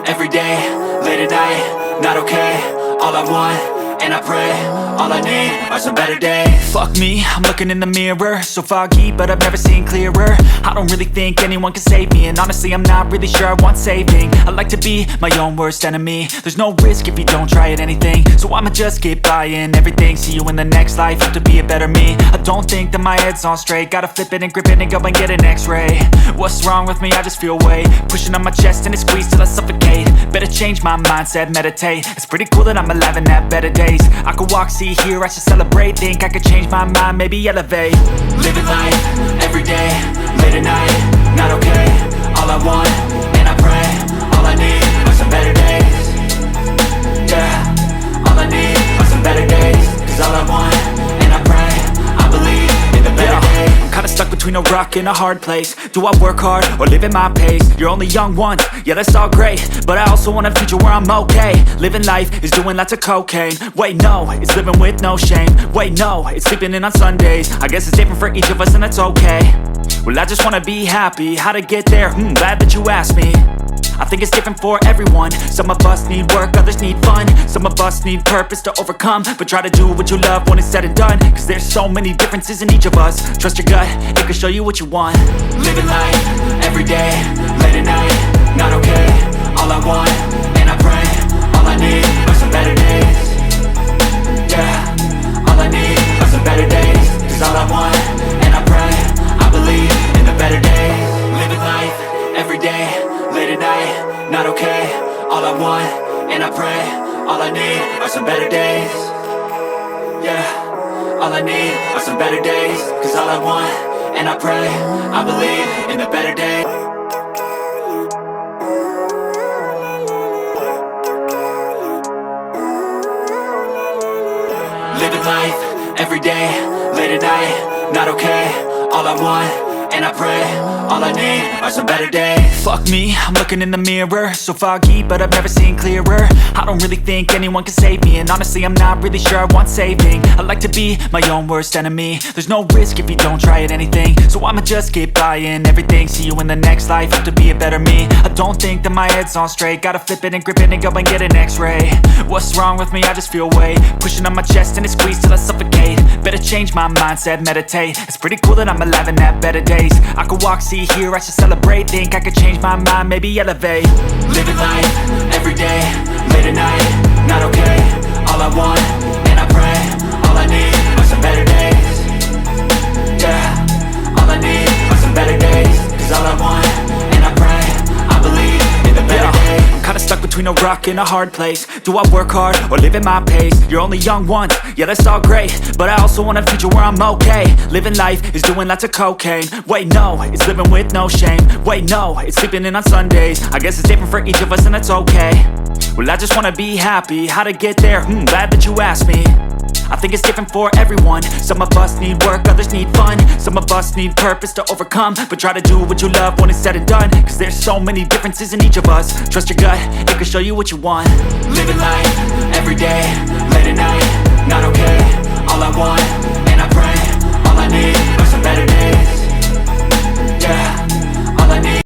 every day, late at night, not okay. All I want, and I pray, all I need are some better days. Fuck me, I'm looking in the mirror, so foggy, but I've never seen clearer. I don't really think anyone can save me, and honestly I'm not really sure I want saving. I like to be my own worst enemy. There's no risk if you don't try at anything, so I'ma just keep buying everything. See you in the next life, have to be a better me. I don't think that my head's on straight, gotta flip it and grip it and go and get an x-ray. What's wrong with me? I just feel weight pushing on my chest and it squeezes till I suffocate. Better change my mindset, meditate. It's pretty cool that I'm alive and have better days. I could walk, see, hear, I should celebrate. Think I could change my mind, maybe elevate. Living life, every day, late at night, not okay. All I want, and I pray, all I need are some better days. Yeah, all I need are some better days. Cause all I want, and I pray, I believe in the better days. I'm kinda stuck between a rock and a hard place. Do I work hard or live at my pace? You're only young once, yeah that's all great, but I also want a future where I'm okay. Living life is doing lots of cocaine. Wait no, it's living with no shame. Wait no, it's sleeping in on Sundays. I guess it's different for each of us and that's okay. Well I just wanna be happy, how to get there? Glad that you asked me. I think it's different for everyone. Some of us need work, others need fun. Some of us need purpose to overcome. But try to do what you love when it's said and done. Cause there's so many differences in each of us. Trust your gut, it can show you what you want. Living life, every day, late at night, not okay. All I want, and I pray, all I need are some better days. Yeah, all I need are some better days. Cause all I want, and I pray, I believe in the better days. Living life, every day, late at night, not okay. All I want, and I pray, all I need are some better days. Yeah, all I need are some better days. Cause all I want, and I pray, I believe in the better days. Living life, every day, late at night, not okay. All I want, and I pray, all I need are some better days. Fuck me, I'm looking in the mirror, so foggy, but I've never seen clearer. I don't really think anyone can save me, and honestly I'm not really sure I want saving. I like to be my own worst enemy. There's no risk if you don't try at anything, so I'ma just keep buying everything. See you in the next life, have to be a better me. I don't think that my head's on straight, gotta flip it and grip it and go and get an x-ray. What's wrong with me? I just feel weight pushing on my chest and it squeezes till I suffocate. Better change my mindset, meditate. It's pretty cool that I'm alive and have better days. I could walk, see, hear, I should celebrate. Think I could change my mind, maybe elevate. Living life, every day, late at night, not okay. All I want, and I pray, all I need are some better days. Yeah, all I need are some better days. Cause all I want, and I pray, I believe in the better days. I'm kinda stuck between a rock and a hard place. Do I work hard or live at my pace? You're only young once, yeah that's all great, but I also want a future where I'm okay. Living life is doing lots of cocaine. Wait no, it's living with no shame. Wait no, it's sleeping in on Sundays. I guess it's different for each of us and that's okay. Well I just wanna be happy, how to get there? Glad that you asked me. I think it's different for everyone. Some of us need work, others need fun. Some of us need purpose to overcome. But try to do what you love when it's said and done. Cause there's so many differences in each of us. Trust your gut, it can show you what you want. Living life, every day, late at night, not okay. All I want, and I pray, all I need are some better days. Yeah, all I need